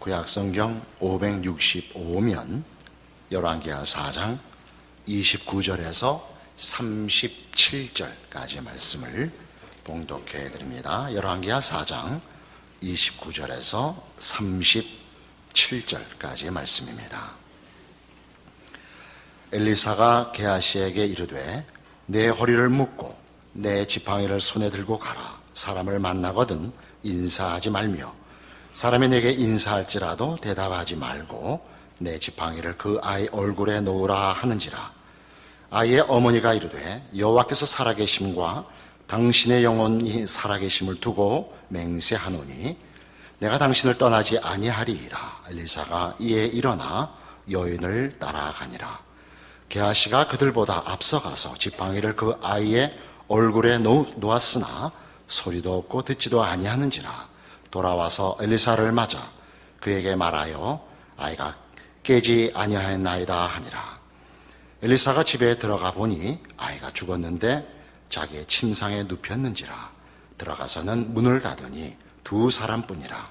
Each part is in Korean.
구약성경 565면 열왕기하 4장 29절에서 37절까지의 말씀을 봉독해 드립니다. 열왕기하 4장 29절에서 37절까지의 말씀입니다. 엘리사가 게하시에게 이르되 내 허리를 묶고 내 지팡이를 손에 들고 가라. 사람을 만나거든 인사하지 말며 사람이 내게 인사할지라도 대답하지 말고 내 지팡이를 그 아이 얼굴에 놓으라 하는지라. 아이의 어머니가 이르되 여호와께서 살아계심과 당신의 영혼이 살아계심을 두고 맹세하노니 내가 당신을 떠나지 아니하리이다. 엘리사가 이에 일어나 여인을 따라가니라. 게하시가 그들보다 앞서가서 지팡이를 그 아이의 얼굴에 놓았으나 소리도 없고 듣지도 아니하는지라. 돌아와서 엘리사를 맞아 그에게 말하여 아이가 깨지 아니하였나이다 하니라. 엘리사가 집에 들어가 보니 아이가 죽었는데 자기의 침상에 눕혔는지라. 들어가서는 문을 닫으니 두 사람뿐이라.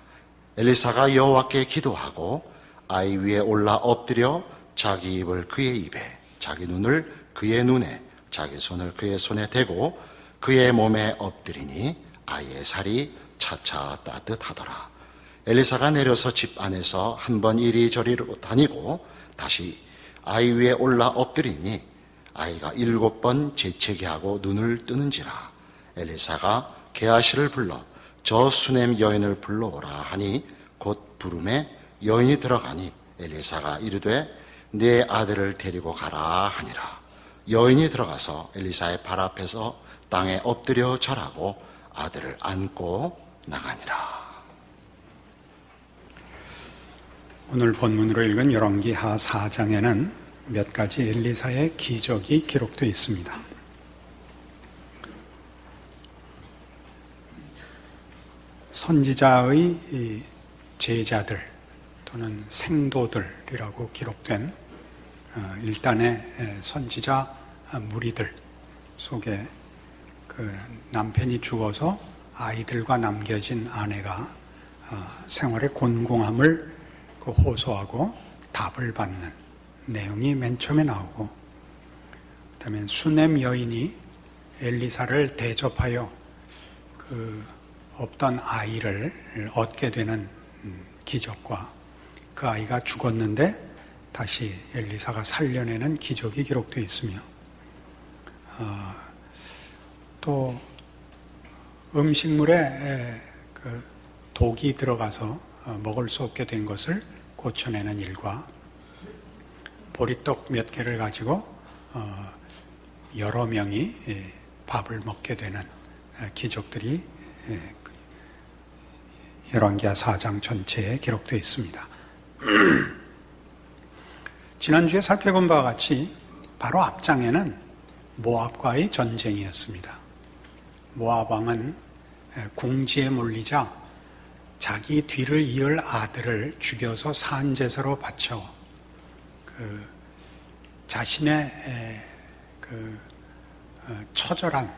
엘리사가 여호와께 기도하고 아이 위에 올라 엎드려 자기 입을 그의 입에 자기 눈을 그의 눈에 자기 손을 그의 손에 대고 그의 몸에 엎드리니 아이의 살이 차차 따뜻하더라. 엘리사가 내려서 집 안에서 한 번 이리저리로 다니고 다시 아이 위에 올라 엎드리니 아이가 7번 재채기 하고 눈을 뜨는지라. 엘리사가 게하시를 불러 저 수넴 여인을 불러오라 하니 곧 부름에 여인이 들어가니 엘리사가 이르되 내 아들을 데리고 가라 하니라. 여인이 들어가서 엘리사의 발 앞에서 땅에 엎드려 절하고 아들을 안고 나가니라. 오늘 본문으로 읽은 열왕기하 4장에는 몇 가지 엘리사의 기적이 기록되어 있습니다. 선지자의 제자들 또는 생도들이라고 기록된 일단의 선지자 무리들 속에 그 남편이 죽어서 아이들과 남겨진 아내가 생활의 곤궁함을 호소하고 답을 받는 내용이 맨 처음에 나오고, 그다음에 수넴 여인이 엘리사를 대접하여 그 없던 아이를 얻게 되는 기적과 그 아이가 죽었는데 다시 엘리사가 살려내는 기적이 기록되어 있으며, 또 음식물에 그 독이 들어가서 먹을 수 없게 된 것을 고쳐내는 일과 보리떡 몇 개를 가지고 여러 명이 밥을 먹게 되는 기적들이 열왕기하 4장 전체에 기록되어 있습니다. 지난주에 살펴본 바와 같이 바로 앞장에는 모압과의 전쟁이었습니다. 모압 왕은 궁지에 몰리자 자기 뒤를 이을 아들을 죽여서 산제사로 바쳐 자신의 처절한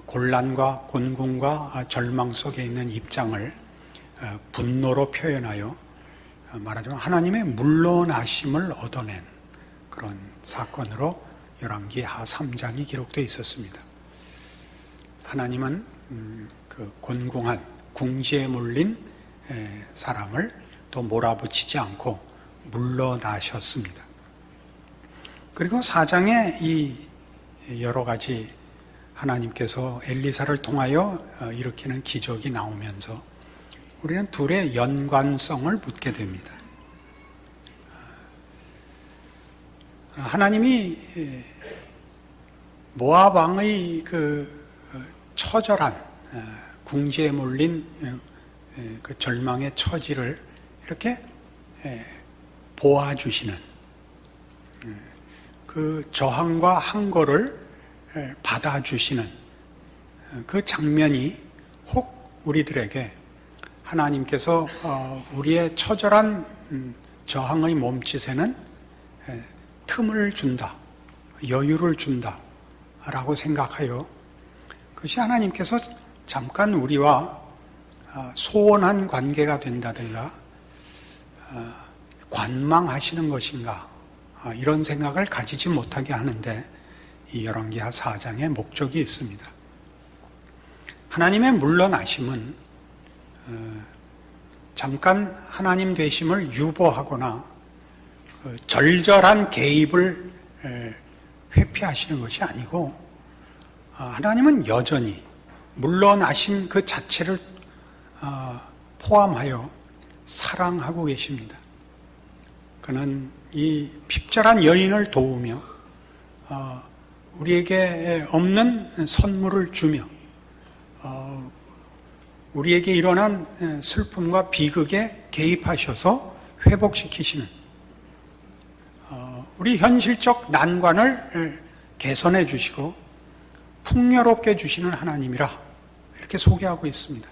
곤란과 곤궁과 절망 속에 있는 입장을 분노로 표현하여 말하자면 하나님의 물러나심을 얻어낸 그런 사건으로 열왕기하 3장이 기록되어 있었습니다. 하나님은 그 곤궁한 궁지에 몰린 사람을 또 몰아붙이지 않고 물러나셨습니다. 그리고 4장에 이 여러 가지 하나님께서 엘리사를 통하여 일으키는 기적이 나오면서 우리는 둘의 연관성을 묻게 됩니다. 하나님이 모압 왕의 그 처절한 궁지에 몰린 그 절망의 처지를 이렇게 보아주시는 그 저항과 항거를 받아주시는 그 장면이 혹 우리들에게 하나님께서 우리의 처절한 저항의 몸짓에는 틈을 준다, 여유를 준다 라고 생각하여 그것이 하나님께서 잠깐 우리와 소원한 관계가 된다든가 관망하시는 것인가 이런 생각을 가지지 못하게 하는데 이 열왕기하 4장의 목적이 있습니다. 하나님의 물러나심은 잠깐 하나님 되심을 유보하거나 절절한 개입을 회피하시는 것이 아니고 하나님은 여전히 물러나심 그 자체를 포함하여 사랑하고 계십니다. 그는 이 핍절한 여인을 도우며 우리에게 없는 선물을 주며 우리에게 일어난 슬픔과 비극에 개입하셔서 회복시키시는 우리 현실적 난관을 개선해 주시고 풍요롭게 해주시는 하나님이라 이렇게 소개하고 있습니다.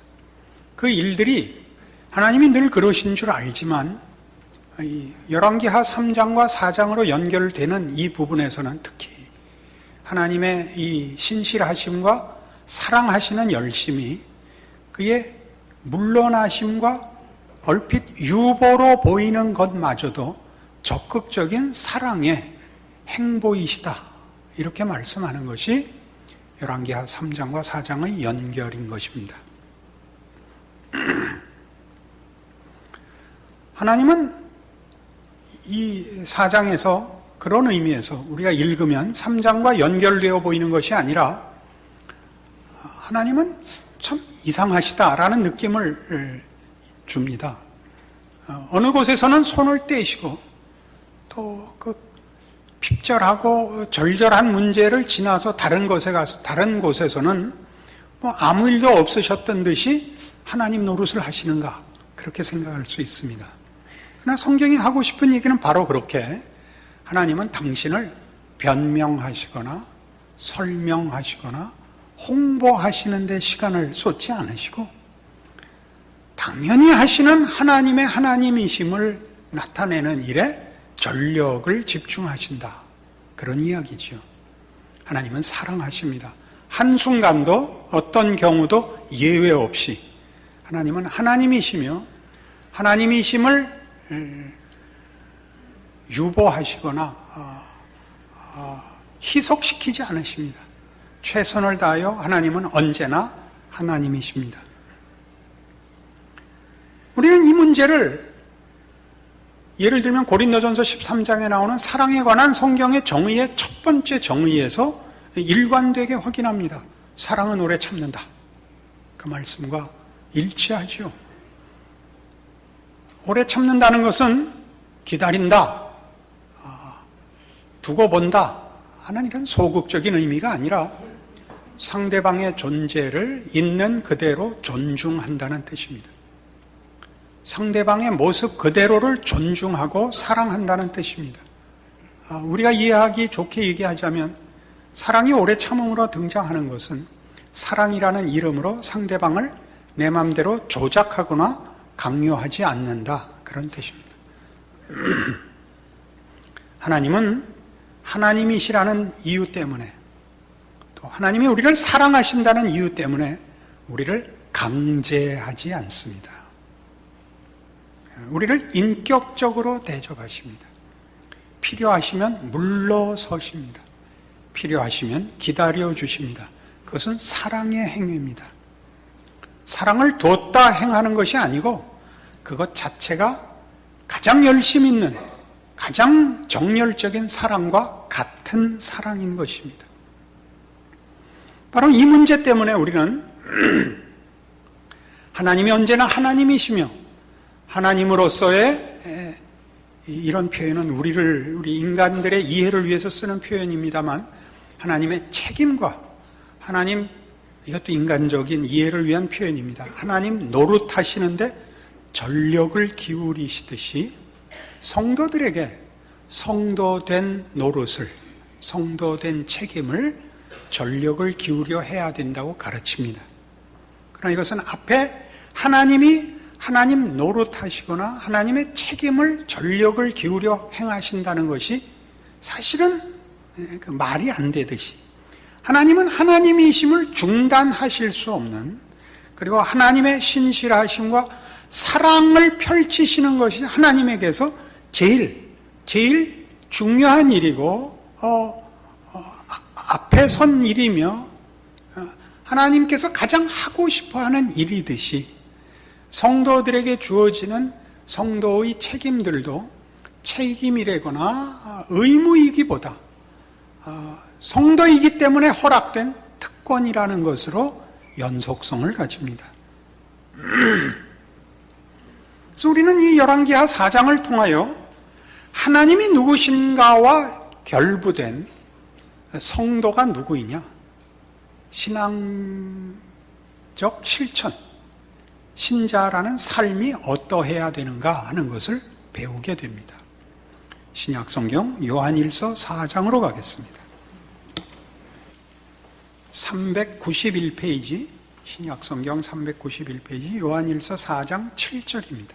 그 일들이 하나님이 늘 그러신 줄 알지만 열왕기하 3장과 4장으로 연결되는 이 부분에서는 특히 하나님의 이 신실하심과 사랑하시는 열심이 그의 물러나심과 얼핏 유보로 보이는 것마저도 적극적인 사랑의 행보이시다 이렇게 말씀하는 것이 열왕기하 3장과 4장의 연결인 것입니다. 하나님은 이 4장에서 그런 의미에서 우리가 읽으면 3장과 연결되어 보이는 것이 아니라 하나님은 참 이상하시다라는 느낌을 줍니다. 어느 곳에서는 손을 떼시고 또 그 핍절하고 절절한 문제를 지나서 다른 곳에 가서 다른 곳에서는 뭐 아무 일도 없으셨던 듯이 하나님 노릇을 하시는가 그렇게 생각할 수 있습니다. 그러나 성경이 하고 싶은 얘기는 바로 그렇게 하나님은 당신을 변명하시거나 설명하시거나 홍보하시는 데 시간을 쏟지 않으시고 당연히 하시는 하나님의 하나님이심을 나타내는 일에 전력을 집중하신다. 그런 이야기죠. 하나님은 사랑하십니다. 한순간도 어떤 경우도 예외 없이 하나님은 하나님이시며 하나님이심을 유보하시거나 희석시키지 않으십니다. 최선을 다하여 하나님은 언제나 하나님이십니다. 우리는 이 문제를 예를 들면 고린도전서 13장에 나오는 사랑에 관한 성경의 정의의 첫 번째 정의에서 일관되게 확인합니다. 사랑은 오래 참는다. 그 말씀과 일치하죠. 오래 참는다는 것은 기다린다, 두고 본다 하는 이런 소극적인 의미가 아니라 상대방의 존재를 있는 그대로 존중한다는 뜻입니다. 상대방의 모습 그대로를 존중하고 사랑한다는 뜻입니다. 우리가 이해하기 좋게 얘기하자면 사랑이 오래 참음으로 등장하는 것은 사랑이라는 이름으로 상대방을 내 마음대로 조작하거나 강요하지 않는다 그런 뜻입니다. 하나님은 하나님이시라는 이유 때문에 또 하나님이 우리를 사랑하신다는 이유 때문에 우리를 강제하지 않습니다. 우리를 인격적으로 대접하십니다. 필요하시면 물러서십니다. 필요하시면 기다려주십니다. 그것은 사랑의 행위입니다. 사랑을 뒀다 행하는 것이 아니고 그것 자체가 가장 열심 있는 가장 정열적인 사랑과 같은 사랑인 것입니다. 바로 이 문제 때문에 우리는 하나님이 언제나 하나님이시며 하나님으로서의 이런 표현은 우리 인간들의 이해를 위해서 쓰는 표현입니다만 하나님의 책임과 하나님 이것도 인간적인 이해를 위한 표현입니다. 하나님 노릇하시는데 전력을 기울이시듯이 성도들에게 성도된 노릇을 성도된 책임을 전력을 기울여 해야 된다고 가르칩니다. 그러나 이것은 앞에 하나님이 하나님 노릇하시거나 하나님의 책임을 전력을 기울여 행하신다는 것이 사실은 말이 안 되듯이 하나님은 하나님이심을 중단하실 수 없는 그리고 하나님의 신실하심과 사랑을 펼치시는 것이 하나님에게서 제일 중요한 일이고 앞에 선 일이며 하나님께서 가장 하고 싶어하는 일이듯이 성도들에게 주어지는 성도의 책임들도 책임이라거나 의무이기보다 성도이기 때문에 허락된 특권이라는 것으로 연속성을 가집니다. 그래서 우리는 이 열왕기하 4장을 통하여 하나님이 누구신가와 결부된 성도가 누구이냐, 신앙적 실천, 신자라는 삶이 어떠해야 되는가 하는 것을 배우게 됩니다. 신약성경 요한일서 4장으로 가겠습니다. 391페이지, 신약성경 391페이지, 요한일서 4장 7절입니다.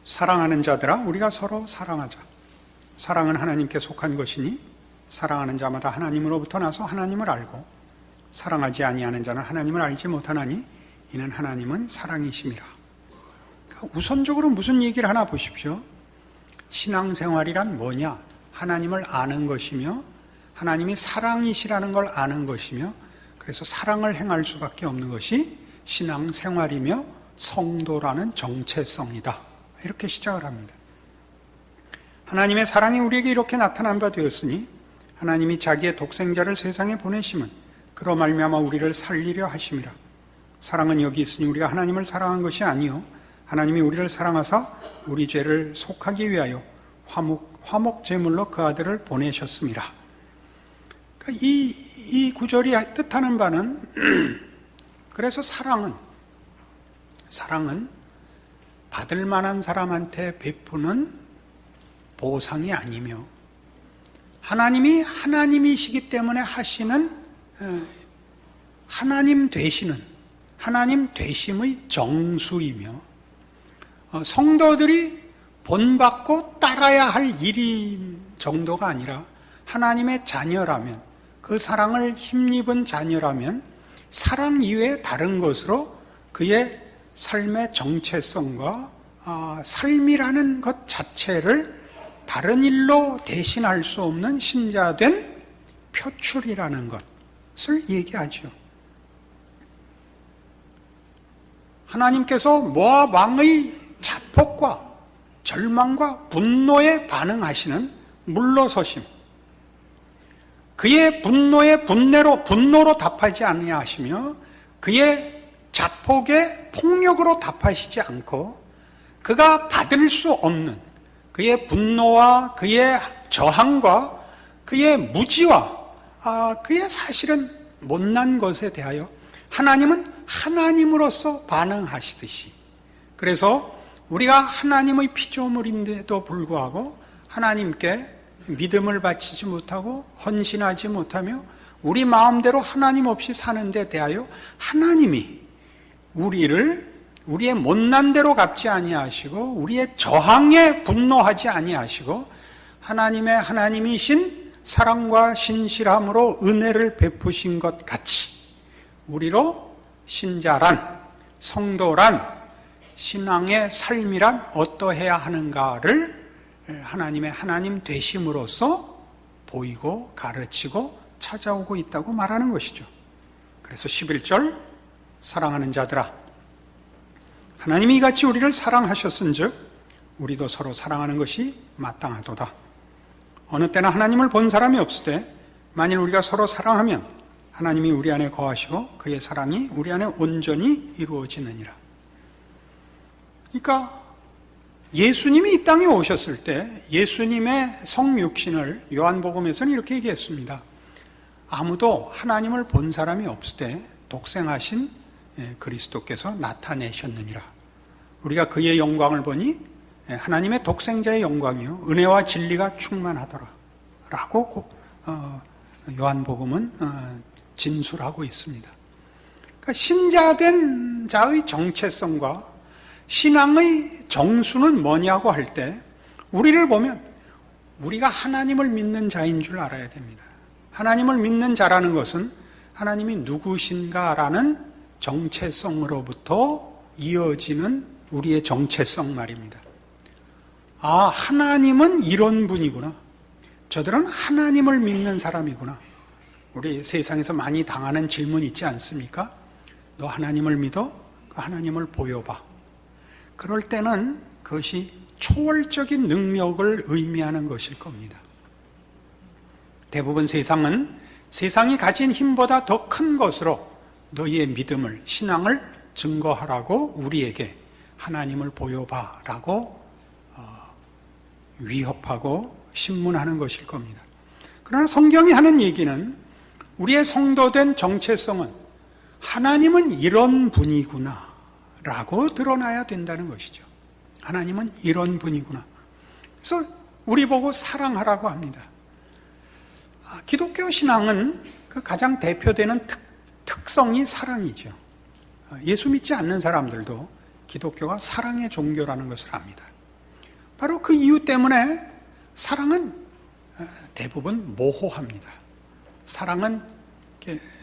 사랑하는 자들아, 우리가 서로 사랑하자. 사랑은 하나님께 속한 것이니 사랑하는 자마다 하나님으로부터 나서 하나님을 알고 사랑하지 아니하는 자는 하나님을 알지 못하나니 이는 하나님은 사랑이심이라. 그러니까 우선적으로 무슨 얘기를 하나 보십시오. 신앙생활이란 뭐냐? 하나님을 아는 것이며 하나님이 사랑이시라는 걸 아는 것이며, 그래서 사랑을 행할 수밖에 없는 것이 신앙생활이며 성도라는 정체성이다. 이렇게 시작을 합니다. 하나님의 사랑이 우리에게 이렇게 나타난 바 되었으니 하나님이 자기의 독생자를 세상에 보내심은 그로 말미암아 우리를 살리려 하심이라. 사랑은 여기 있으니 우리가 하나님을 사랑한 것이 아니요 하나님이 우리를 사랑하사 우리 죄를 속하기 위하여 화목 제물로 그 아들을 보내셨음이라. 그러니까 이 구절이 뜻하는 바는 그래서 사랑은 받을 만한 사람한테 베푸는 보상이 아니며 하나님이 하나님이시기 때문에 하시는 하나님 되심의 정수이며 성도들이 본받고 따라야 할 일인 정도가 아니라 하나님의 자녀라면, 그 사랑을 힘입은 자녀라면 사랑 이외에 다른 것으로 그의 삶의 정체성과 삶이라는 것 자체를 다른 일로 대신할 수 없는 신자된 표출이라는 것을 얘기하죠. 하나님께서 모압 왕의 자폭과 절망과 분노에 반응하시는 물러서심, 그의 분노로 답하지 아니하시며 그의 자폭에 폭력으로 답하시지 않고 그가 받을 수 없는 그의 분노와 그의 저항과 그의 무지와 그의 사실은 못난 것에 대하여 하나님은 하나님으로서 반응하시듯이, 그래서 우리가 하나님의 피조물인데도 불구하고 하나님께 믿음을 바치지 못하고 헌신하지 못하며 우리 마음대로 하나님 없이 사는 데 대하여 하나님이 우리의 못난 대로 갚지 아니하시고 우리의 저항에 분노하지 아니하시고 하나님이신 사랑과 신실함으로 은혜를 베푸신 것 같이 우리로 신자란, 성도란, 신앙의 삶이란 어떠해야 하는가를 하나님 되심으로써 보이고 가르치고 찾아오고 있다고 말하는 것이죠. 그래서 11절, 사랑하는 자들아, 하나님이 이같이 우리를 사랑하셨은즉 우리도 서로 사랑하는 것이 마땅하도다. 어느 때나 하나님을 본 사람이 없으되 만일 우리가 서로 사랑하면 하나님이 우리 안에 거하시고 그의 사랑이 우리 안에 온전히 이루어지느니라. 그러니까 예수님이 이 땅에 오셨을 때 예수님의 성육신을 요한복음에서는 이렇게 얘기했습니다. 아무도 하나님을 본 사람이 없을 때 독생하신 그리스도께서 나타내셨느니라. 우리가 그의 영광을 보니 하나님의 독생자의 영광이요 은혜와 진리가 충만하더라 라고 요한복음은 진술하고 있습니다. 그러니까 신자된 자의 정체성과 신앙의 정수는 뭐냐고 할 때 우리를 보면 우리가 하나님을 믿는 자인 줄 알아야 됩니다. 하나님을 믿는 자라는 것은 하나님이 누구신가라는 정체성으로부터 이어지는 우리의 정체성 말입니다. 아, 하나님은 이런 분이구나. 저들은 하나님을 믿는 사람이구나. 우리 세상에서 많이 당하는 질문 있지 않습니까? 너 하나님을 믿어? 그 하나님을 보여봐. 그럴 때는 그것이 초월적인 능력을 의미하는 것일 겁니다. 대부분 세상은 세상이 가진 힘보다 더 큰 것으로 너희의 믿음을, 신앙을 증거하라고 우리에게 하나님을 보여봐라고 위협하고 신문하는 것일 겁니다. 그러나 성경이 하는 얘기는 우리의 성도된 정체성은 하나님은 이런 분이구나 라고 드러나야 된다는 것이죠. 하나님은 이런 분이구나. 그래서 우리 보고 사랑하라고 합니다. 기독교 신앙은 그 가장 대표되는 특성이 사랑이죠. 예수 믿지 않는 사람들도 기독교가 사랑의 종교라는 것을 압니다. 바로 그 이유 때문에 사랑은 대부분 모호합니다. 사랑은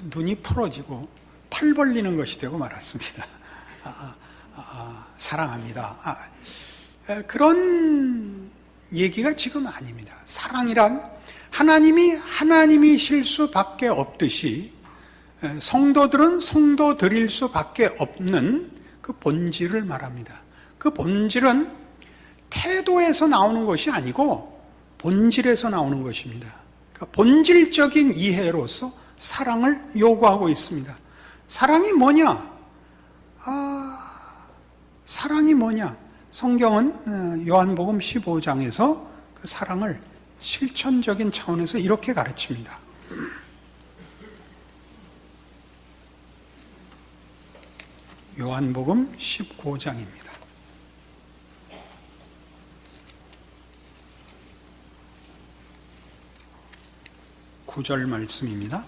눈이 풀어지고 팔 벌리는 것이 되고 말았습니다. 사랑합니다. 그런 얘기가 지금 아닙니다. 사랑이란 하나님이 하나님이실 수밖에 없듯이 성도들은 성도들일 수밖에 없는 그 본질을 말합니다. 그 본질은 태도에서 나오는 것이 아니고 본질에서 나오는 것입니다. 그러니까 본질적인 이해로서 사랑을 요구하고 있습니다. 사랑이 뭐냐? 사랑이 뭐냐? 성경은 요한복음 15장에서 그 사랑을 실천적인 차원에서 이렇게 가르칩니다. 요한복음 15장입니다. 9절 말씀입니다.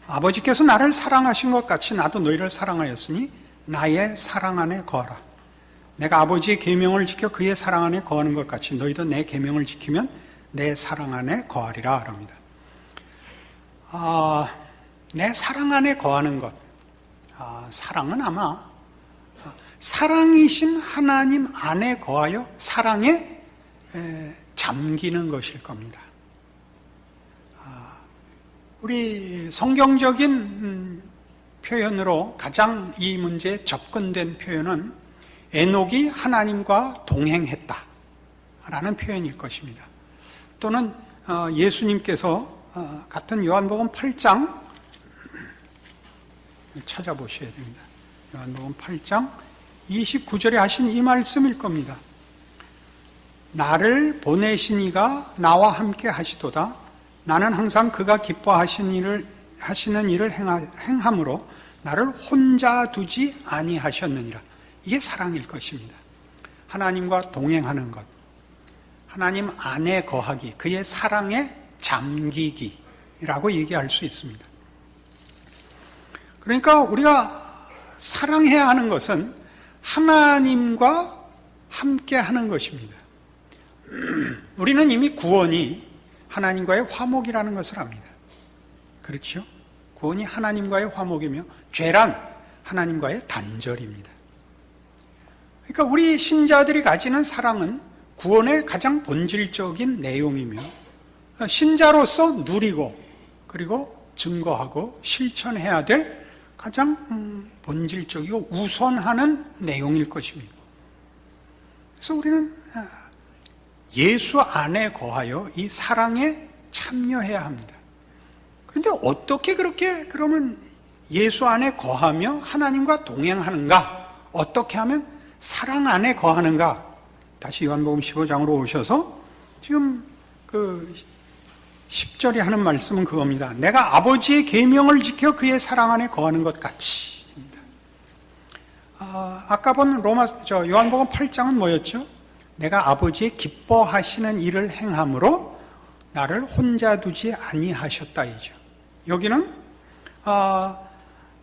아버지께서 나를 사랑하신 것 같이 나도 너희를 사랑하였으니 나의 사랑 안에 거하라. 내가 아버지의 계명을 지켜 그의 사랑 안에 거하는 것 같이 너희도 내 계명을 지키면 내 사랑 안에 거하리라 합니다. 내 사랑 안에 거하는 것. 사랑은 아마 사랑이신 하나님 안에 거하여 사랑에 잠기는 것일 겁니다. 우리 성경적인 표현으로 가장 이 문제에 접근된 표현은 에녹이 하나님과 동행했다 라는 표현일 것입니다. 또는 예수님께서 같은 요한복음 8장 찾아보셔야 됩니다. 요한복음 8장 29절에 하신 이 말씀일 겁니다. 나를 보내신 이가 나와 함께 하시도다. 나는 항상 그가 기뻐하시는 일을 행함으로 나를 혼자 두지 아니하셨느니라. 이게 사랑일 것입니다. 하나님과 동행하는 것, 하나님 안에 거하기, 그의 사랑에 잠기기라고 얘기할 수 있습니다. 그러니까 우리가 사랑해야 하는 것은 하나님과 함께 하는 것입니다. 우리는 이미 구원이 하나님과의 화목이라는 것을 압니다. 그렇죠? 구원이 하나님과의 화목이며 죄란 하나님과의 단절입니다. 그러니까 우리 신자들이 가지는 사랑은 구원의 가장 본질적인 내용이며 신자로서 누리고 그리고 증거하고 실천해야 될 가장 본질적이고 우선하는 내용일 것입니다. 그래서 우리는 예수 안에 거하여 이 사랑에 참여해야 합니다. 그런데 어떻게 그렇게 그러면 예수 안에 거하며 하나님과 동행하는가? 어떻게 하면 사랑 안에 거하는가? 다시 요한복음 15장으로 오셔서 지금 그 10절에 하는 말씀은 그겁니다. 내가 아버지의 계명을 지켜 그의 사랑 안에 거하는 것 같이. 아까 본 요한복음 8장은 뭐였죠? 내가 아버지의 기뻐하시는 일을 행함으로 나를 혼자 두지 아니하셨다이죠. 여기는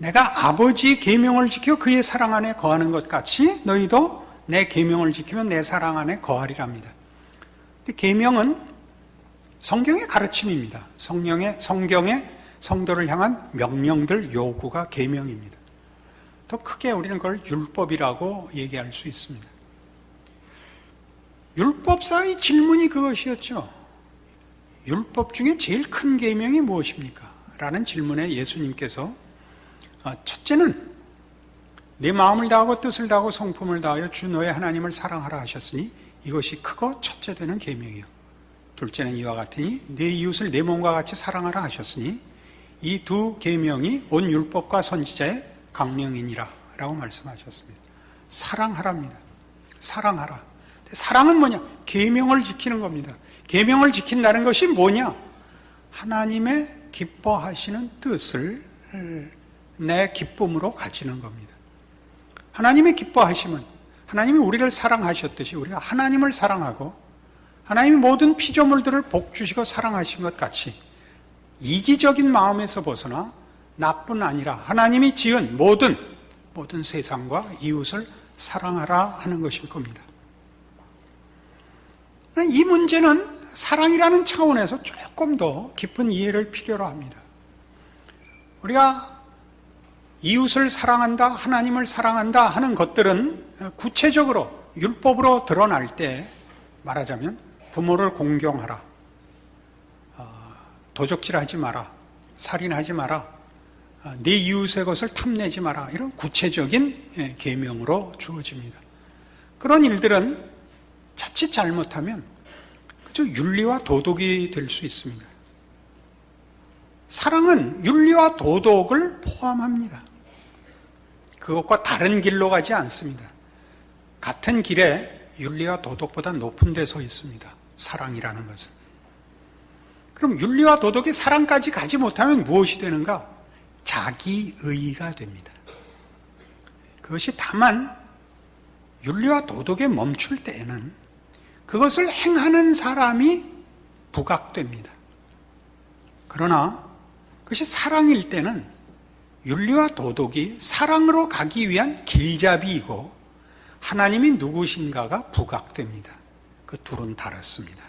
내가 아버지의 계명을 지켜 그의 사랑 안에 거하는 것 같이 너희도 내 계명을 지키면 내 사랑 안에 거하리랍니다. 계명은 성경의 가르침입니다. 성경의 성도를 향한 명령들, 요구가 계명입니다. 더 크게 우리는 그걸 율법이라고 얘기할 수 있습니다. 율법사의 질문이 그것이었죠. 율법 중에 제일 큰 계명이 무엇입니까? 라는 질문에 예수님께서 첫째는 내 마음을 다하고 뜻을 다하고 성품을 다하여 주 너의 하나님을 사랑하라 하셨으니 이것이 크고 첫째 되는 계명이요. 둘째는 이와 같으니 내 이웃을 내 몸과 같이 사랑하라 하셨으니 이 두 계명이 온 율법과 선지자의 강명이니라 라고 말씀하셨습니다. 사랑하랍니다. 사랑하라. 사랑은 뭐냐? 계명을 지키는 겁니다. 계명을 지킨다는 것이 뭐냐? 하나님의 기뻐하시는 뜻을 내 기쁨으로 가지는 겁니다. 하나님의 기뻐하심은 하나님이 우리를 사랑하셨듯이 우리가 하나님을 사랑하고 하나님이 모든 피조물들을 복주시고 사랑하신 것 같이 이기적인 마음에서 벗어나 나뿐 아니라 하나님이 지은 모든 세상과 이웃을 사랑하라 하는 것일 겁니다. 이 문제는 사랑이라는 차원에서 조금 더 깊은 이해를 필요로 합니다. 우리가 이웃을 사랑한다, 하나님을 사랑한다 하는 것들은 구체적으로 율법으로 드러날 때 말하자면 부모를 공경하라, 도적질하지 마라, 살인하지 마라, 네 이웃의 것을 탐내지 마라, 이런 구체적인 계명으로 주어집니다. 그런 일들은 자칫 잘못하면 그저 윤리와 도덕이 될 수 있습니다. 사랑은 윤리와 도덕을 포함합니다. 그것과 다른 길로 가지 않습니다. 같은 길에 윤리와 도덕보다 높은 데 서 있습니다. 사랑이라는 것은. 그럼 윤리와 도덕이 사랑까지 가지 못하면 무엇이 되는가? 자기의가 됩니다. 그것이 다만 윤리와 도덕에 멈출 때에는 그것을 행하는 사람이 부각됩니다. 그러나 그것이 사랑일 때는 윤리와 도덕이 사랑으로 가기 위한 길잡이이고 하나님이 누구신가가 부각됩니다. 그 둘은 다릅니다.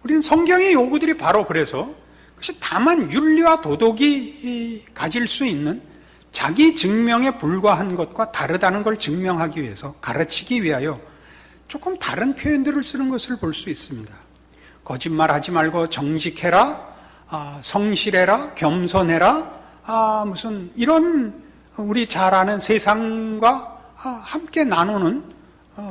우리는 성경의 요구들이 바로 그래서 그것이 다만 윤리와 도덕이 가질 수 있는 자기 증명에 불과한 것과 다르다는 걸 증명하기 위해서, 가르치기 위하여 조금 다른 표현들을 쓰는 것을 볼 수 있습니다. 거짓말하지 말고 정직해라, 성실해라, 겸손해라, 무슨 이런 우리 잘 아는 세상과 함께 나누는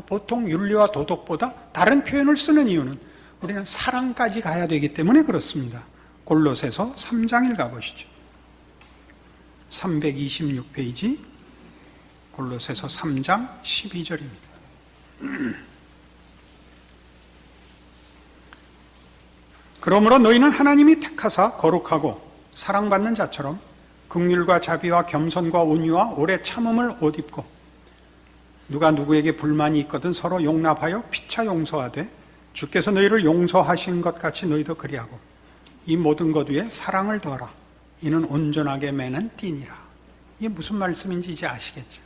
보통 윤리와 도덕보다 다른 표현을 쓰는 이유는 우리는 사랑까지 가야 되기 때문에 그렇습니다. 골로새서 3장 읽어보시죠. 326페이지 골로새서 3장 12절입니다. 그러므로 너희는 하나님이 택하사 거룩하고 사랑받는 자처럼 긍휼과 자비와 겸손과 온유와 오래 참음을 옷 입고 누가 누구에게 불만이 있거든 서로 용납하여 피차 용서하되 주께서 너희를 용서하신 것 같이 너희도 그리하고 이 모든 것 위에 사랑을 더하라. 이는 온전하게 매는 띠니라. 이게 무슨 말씀인지 이제 아시겠죠?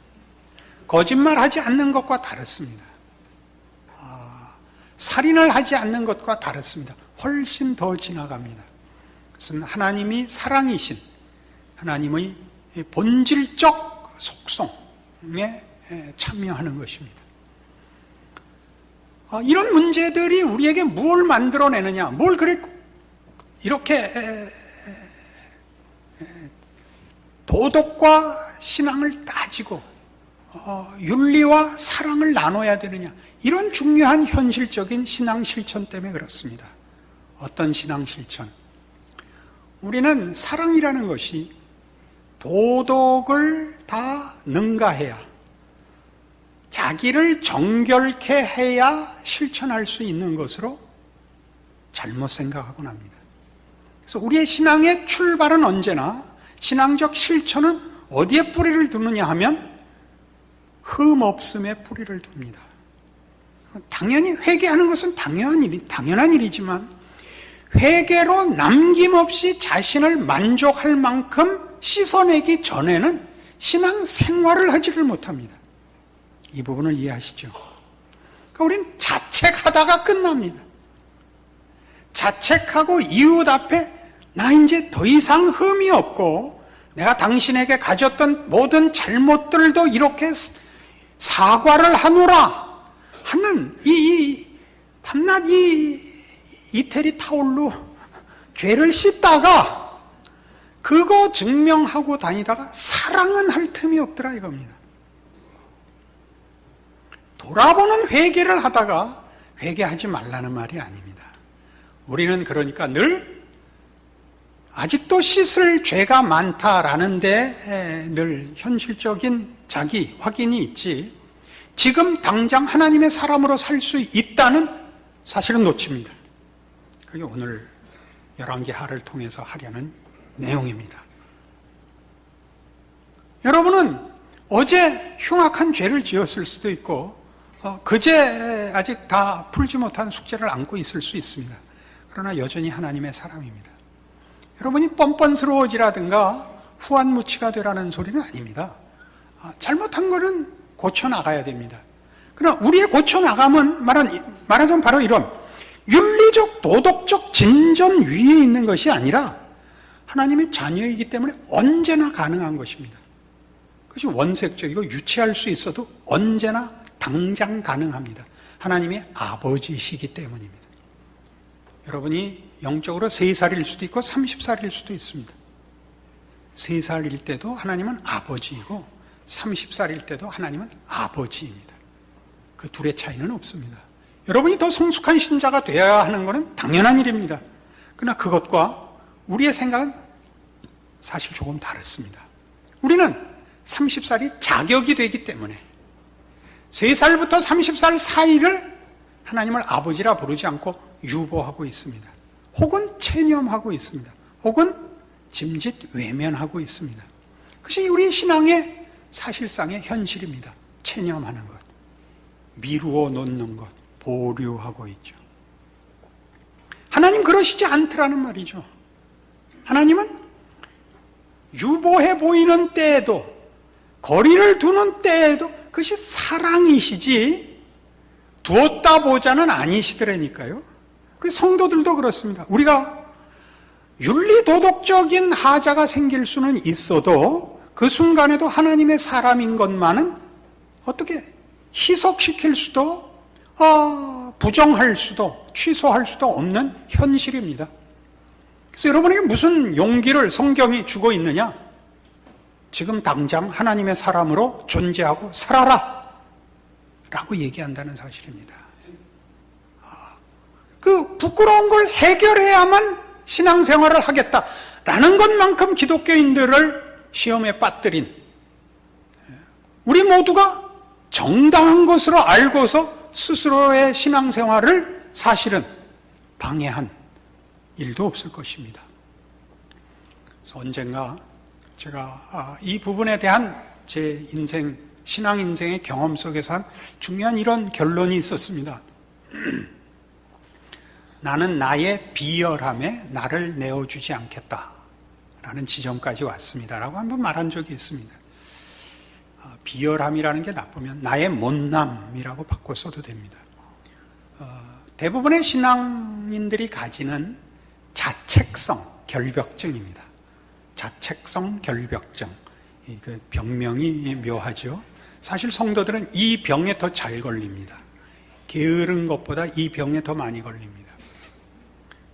거짓말하지 않는 것과 다릅니다. 살인을 하지 않는 것과 다릅니다. 훨씬 더 지나갑니다. 그것은 하나님이 사랑이신 하나님의 본질적 속성에 참여하는 것입니다. 이런 문제들이 우리에게 뭘 만들어내느냐, 뭘 그래 이렇게 도덕과 신앙을 따지고 윤리와 사랑을 나눠야 되느냐, 이런 중요한 현실적인 신앙 실천 때문에 그렇습니다. 어떤 신앙 실천? 우리는 사랑이라는 것이 도덕을 다 능가해야, 자기를 정결케 해야 실천할 수 있는 것으로 잘못 생각하곤 합니다. 그래서 우리의 신앙의 출발은 언제나, 신앙적 실천은 어디에 뿌리를 두느냐 하면 흠없음에 뿌리를 둡니다. 당연히 회개하는 것은 당연한 일이지만 회개로 남김없이 자신을 만족할 만큼 씻어내기 전에는 신앙 생활을 하지를 못합니다. 이 부분을 이해하시죠? 그러니까 우린 자책하다가 끝납니다. 자책하고 이웃 앞에 나 이제 더 이상 흠이 없고 내가 당신에게 가졌던 모든 잘못들도 이렇게 사과를 하노라 하는 이 밤낮 이 이태리 타올로 죄를 씻다가 그거 증명하고 다니다가 사랑은 할 틈이 없더라 이겁니다. 돌아보는 회개를 하다가 회개하지 말라는 말이 아닙니다. 우리는 그러니까 늘 아직도 씻을 죄가 많다라는데 늘 현실적인 자기 확인이 있지, 지금 당장 하나님의 사람으로 살 수 있다는 사실은 놓칩니다. 그게 오늘 열왕기하를 통해서 하려는 내용입니다. 여러분은 어제 흉악한 죄를 지었을 수도 있고 그제 아직 다 풀지 못한 숙제를 안고 있을 수 있습니다. 그러나 여전히 하나님의 사람입니다. 여러분이 뻔뻔스러워지라든가 후한무치가 되라는 소리는 아닙니다. 잘못한 거는 고쳐나가야 됩니다. 그러나 우리의 고쳐나감은 말하자면 바로 이런 윤리적 도덕적 진전 위에 있는 것이 아니라 하나님의 자녀이기 때문에 언제나 가능한 것입니다. 그것이 원색적이고 유치할 수 있어도 언제나 당장 가능합니다. 하나님의 아버지시기 때문입니다. 여러분이 영적으로 3살일 수도 있고 30살일 수도 있습니다. 3살일 때도 하나님은 아버지이고 30살일 때도 하나님은 아버지입니다. 그 둘의 차이는 없습니다. 여러분이 더 성숙한 신자가 되어야 하는 것은 당연한 일입니다. 그러나 그것과 우리의 생각은 사실 조금 다릅니다. 우리는 30살이 자격이 되기 때문에 3살부터 30살 사이를 하나님을 아버지라 부르지 않고 유보하고 있습니다. 혹은 체념하고 있습니다. 혹은 짐짓 외면하고 있습니다. 그것이 우리 신앙의 사실상의 현실입니다. 체념하는 것, 미루어 놓는 것, 보류하고 있죠. 하나님 그러시지 않더라는 말이죠. 하나님은 유보해 보이는 때에도, 거리를 두는 때에도 그것이 사랑이시지 두었다 보자는 아니시더라니까요. 우리 성도들도 그렇습니다. 우리가 윤리도덕적인 하자가 생길 수는 있어도 그 순간에도 하나님의 사람인 것만은 어떻게 희석시킬 수도 부정할 수도 취소할 수도 없는 현실입니다. 그래서 여러분에게 무슨 용기를 성경이 주고 있느냐? 지금 당장 하나님의 사람으로 존재하고 살아라 라고 얘기한다는 사실입니다. 그 부끄러운 걸 해결해야만 신앙생활을 하겠다라는 것만큼 기독교인들을 시험에 빠뜨린, 우리 모두가 정당한 것으로 알고서 스스로의 신앙생활을 사실은 방해한 일도 없을 것입니다. 그래서 언젠가 제가 이 부분에 대한 제 인생, 신앙 인생의 경험 속에서 한 중요한 이런 결론이 있었습니다. 나는 나의 비열함에 나를 내어주지 않겠다라는 지점까지 왔습니다라고 한번 말한 적이 있습니다. 비열함이라는 게 나쁘면 나의 못남이라고 바꿔 써도 됩니다. 대부분의 신앙인들이 가지는 자책성 결벽증입니다. 자책성 결벽증. 그 병명이 묘하죠. 사실 성도들은 이 병에 더 잘 걸립니다. 게으른 것보다 이 병에 더 많이 걸립니다.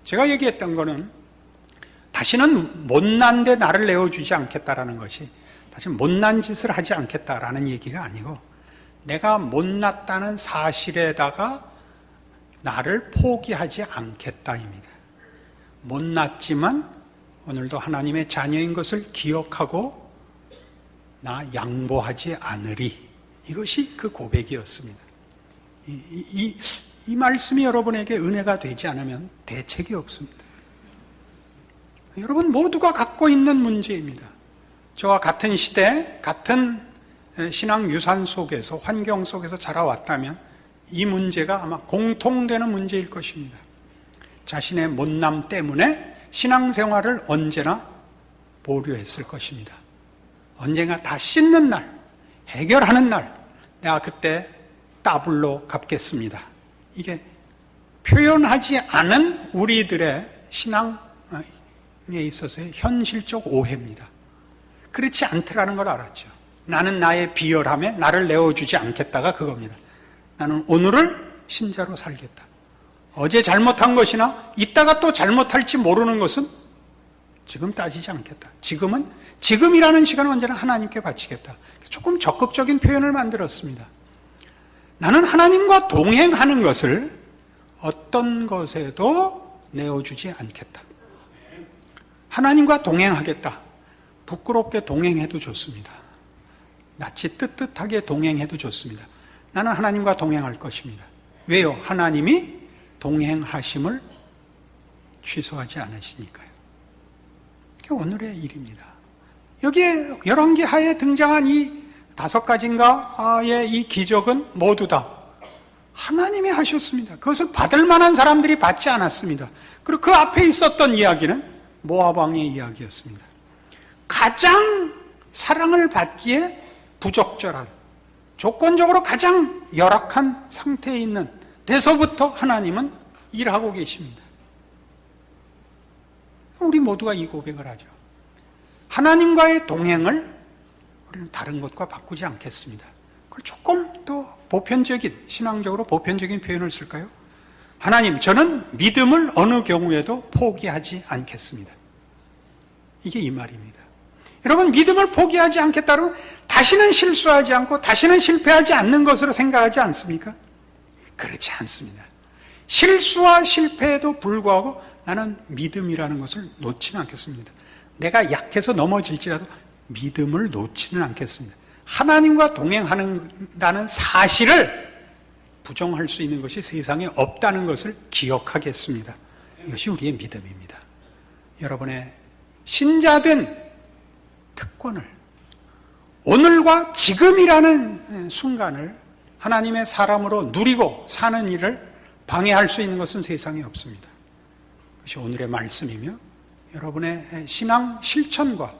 제가 얘기했던 거는 다시는 못난 데 나를 내어주지 않겠다라는 것이 다시 못난 짓을 하지 않겠다라는 얘기가 아니고, 내가 못났다는 사실에다가 나를 포기하지 않겠다입니다. 못났지만 오늘도 하나님의 자녀인 것을 기억하고 나 양보하지 않으리. 이것이 그 고백이었습니다. 이 말씀이 여러분에게 은혜가 되지 않으면 대책이 없습니다. 여러분 모두가 갖고 있는 문제입니다. 저와 같은 시대, 같은 신앙 유산 속에서, 환경 속에서 자라왔다면 이 문제가 아마 공통되는 문제일 것입니다. 자신의 못남 때문에 신앙생활을 언제나 보류했을 것입니다. 언젠가 다 씻는 날, 해결하는 날, 내가 그때 따블로 갚겠습니다. 이게 표현하지 않은 우리들의 신앙 있어서의 현실적 오해입니다. 그렇지 않더라는 걸 알았죠. 나는 나의 비열함에 나를 내어주지 않겠다가 그겁니다. 나는 오늘을 신자로 살겠다. 어제 잘못한 것이나 이따가 또 잘못할지 모르는 것은 지금 따지지 않겠다. 지금이라는 시간은 언제나 하나님께 바치겠다. 조금 적극적인 표현을 만들었습니다. 나는 하나님과 동행하는 것을 어떤 것에도 내어주지 않겠다. 하나님과 동행하겠다. 부끄럽게 동행해도 좋습니다. 낯이 뜨뜻하게 동행해도 좋습니다. 나는 하나님과 동행할 것입니다. 왜요? 하나님이 동행하심을 취소하지 않으시니까요. 그게 오늘의 일입니다. 여기에 열왕기하에 등장한 이 5가지인가의 이 기적은 모두 다 하나님이 하셨습니다. 그것을 받을 만한 사람들이 받지 않았습니다. 그리고 그 앞에 있었던 이야기는 모압 왕의 이야기였습니다. 가장 사랑을 받기에 부적절한, 조건적으로 가장 열악한 상태에 있는 데서부터 하나님은 일하고 계십니다. 우리 모두가 이 고백을 하죠. 하나님과의 동행을 우리는 다른 것과 바꾸지 않겠습니다. 그걸 조금 더 보편적인, 신앙적으로 보편적인 표현을 쓸까요? 하나님, 저는 믿음을 어느 경우에도 포기하지 않겠습니다. 이게 이 말입니다. 여러분, 믿음을 포기하지 않겠다면 다시는 실수하지 않고 다시는 실패하지 않는 것으로 생각하지 않습니까? 그렇지 않습니다. 실수와 실패에도 불구하고 나는 믿음이라는 것을 놓지는 않겠습니다. 내가 약해서 넘어질지라도 믿음을 놓지는 않겠습니다. 하나님과 동행한다는 사실을 부정할 수 있는 것이 세상에 없다는 것을 기억하겠습니다. 이것이 우리의 믿음입니다. 여러분의 신자된 특권을, 오늘과 지금이라는 순간을 하나님의 사람으로 누리고 사는 일을 방해할 수 있는 것은 세상에 없습니다. 그것이 오늘의 말씀이며 여러분의 신앙 실천과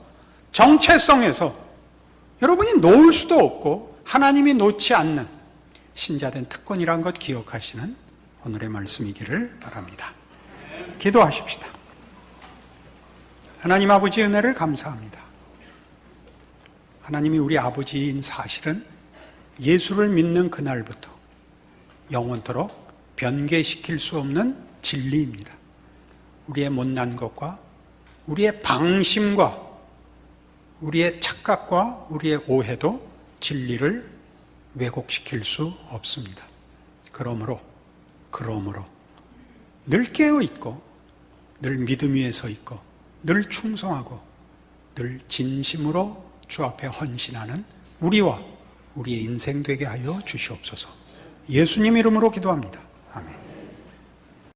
정체성에서 여러분이 놓을 수도 없고 하나님이 놓지 않는 신자된 특권이란 것 기억하시는 오늘의 말씀이기를 바랍니다. 기도하십시다. 하나님 아버지 은혜를 감사합니다. 하나님이 우리 아버지인 사실은 예수를 믿는 그날부터 영원토록 변개시킬 수 없는 진리입니다. 우리의 못난 것과 우리의 방심과 우리의 착각과 우리의 오해도 진리를 왜곡시킬 수 없습니다. 그러므로 늘 깨어 있고 늘 믿음 위에 서 있고 늘 충성하고 늘 진심으로 주 앞에 헌신하는 우리와 우리의 인생 되게 하여 주시옵소서. 예수님 이름으로 기도합니다.